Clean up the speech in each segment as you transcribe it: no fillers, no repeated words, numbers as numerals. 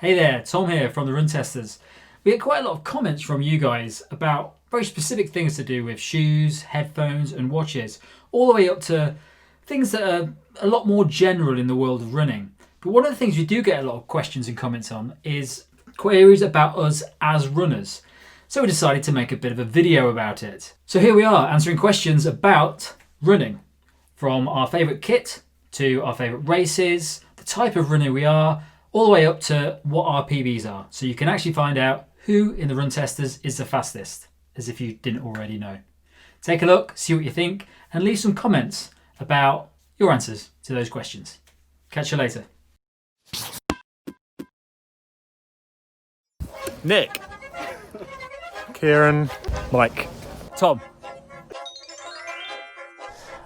Hey there, Tom here from the Run Testers. We get quite a lot of comments from you guys about very specific things to do with shoes, headphones and watches, all the way up to things that are a lot more general in the world of running. But one of the things we do get a lot of questions and comments on is queries about us as runners. So we decided to make a bit of a video about it. So here we are answering questions about running, from our favourite kit to our favourite races, the type of runner we are, all the way up to what our PBs are. So you can actually find out who in the Run Testers is the fastest, as if you didn't already know. Take a look, see what you think, and leave some comments about your answers to those questions. Catch you later. Nick. Kieran. Mike. Tom.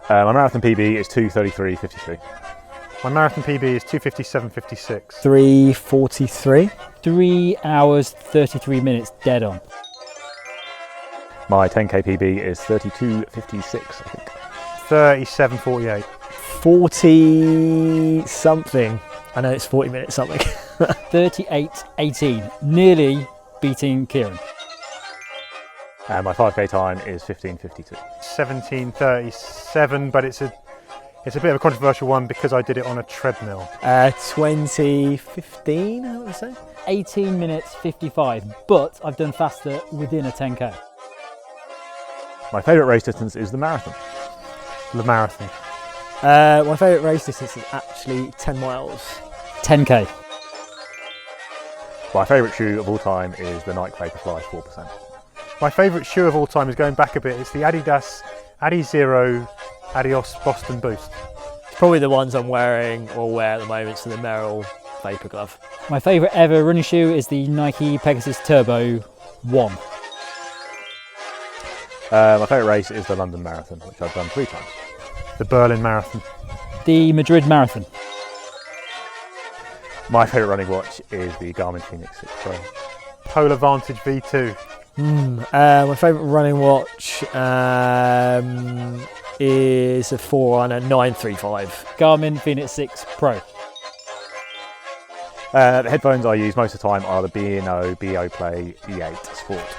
My marathon PB is 2:33:53. My marathon PB is 2:57:56. 3:43. 3 hours, 33 minutes dead on. My 10k PB is 32:56, I think. 37:48. 40 something. I know it's 40 minutes something. 38:18, nearly beating Kieran. And my 5k time is 15:52. 17:37, but it's a bit of a controversial one because I did it on a treadmill. 2015, I would say. 18 minutes 55, but I've done faster within a 10k. My favourite race distance is the marathon. The marathon. My favourite race distance is actually 10 miles. 10k. My favourite shoe of all time is the Nike Vaporfly 4%. My favourite shoe of all time is going back a bit. It's the Adidas Adizero Adios Boston Boost. It's probably the ones I'm wearing or wear at the moment, so the Merrell Vapor Glove. My favourite ever running shoe is the Nike Pegasus Turbo 1. My favourite race is the London Marathon, which I've done 3 times. The Berlin Marathon. The Madrid Marathon. My favourite running watch is the Garmin Fenix 6 Pro. Polar Vantage V2. My favourite running watch is a Forerunner 935. Garmin Fenix 6 Pro. The headphones I use most of the time are the B&O Play E8 Sport.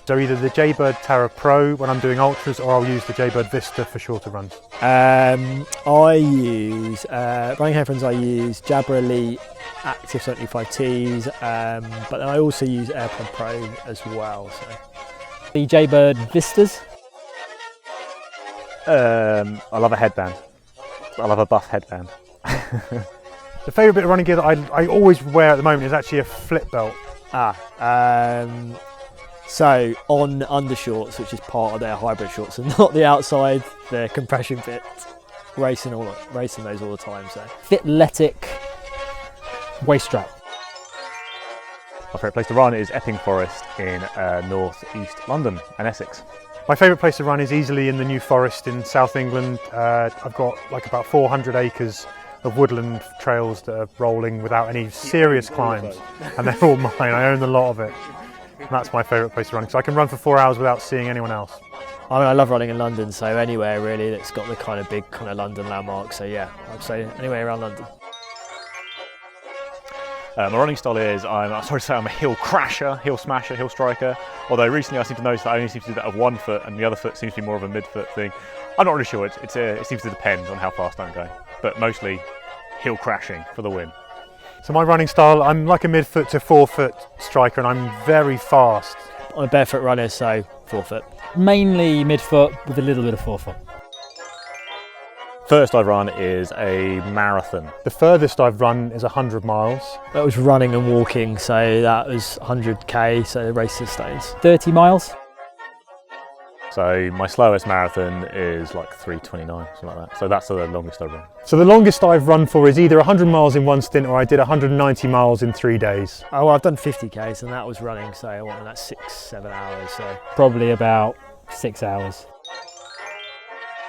So either the Jaybird Terra Pro when I'm doing ultras, or I'll use the Jaybird Vista for shorter runs. I use running headphones. I use Jabra Elite Active 75Ts, but then I also use AirPod Pro as well. So. The Jaybird Vistas. I love a headband. I love a buff headband. The favourite bit of running gear that I always wear at the moment is actually a flip belt. So on undershorts, which is part of their hybrid shorts, and not the outside, the compression bit, racing those all the time. So Fitletic waist strap. My favourite place to run is Epping Forest in north east London and Essex. My favourite place to run is easily in the New Forest in South England. I've got like about 400 acres of woodland trails that are rolling without any serious climbs, and they're all mine. I own a lot of it. And that's my favourite place to run, so I can run for 4 hours without seeing anyone else. I mean, I love running in London, so anywhere really that's got the kind of big kind of London landmarks. So yeah, I'd say anywhere around London. My running style is, I'm sorry to say, I'm a hill crasher, hill smasher, hill striker. Although recently I seem to notice that I only seem to do that with one foot, and the other foot seems to be more of a mid-foot thing. I'm not really sure. It seems to depend on how fast I'm going, but mostly hill crashing for the win. So my running style, I'm like a mid-foot to 4-foot striker, and I'm very fast. I'm a barefoot runner, so 4-foot. Mainly midfoot with a little bit of forefoot. First I've run is a marathon. The furthest I've run is 100 miles. That was running and walking, so that was 100k, so race to stones. 30 miles. So my slowest marathon is like 3:29, something like that. So that's the longest I've run. So the longest I've run for is either 100 miles in one stint, or I did 190 miles in 3 days. Oh, well, I've done 50k's, and that was running, so I wanted that 6-7 hours. So Probably about 6 hours.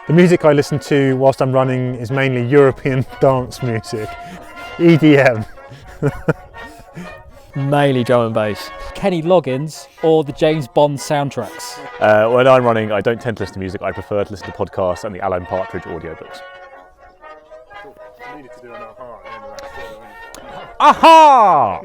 The music I listen to whilst I'm running is mainly European dance music, EDM. mainly drum and bass. Kenny Loggins or the James Bond soundtracks. When I'm running, I don't tend to listen to music. I prefer to listen to podcasts and the Alan Partridge audiobooks. Aha!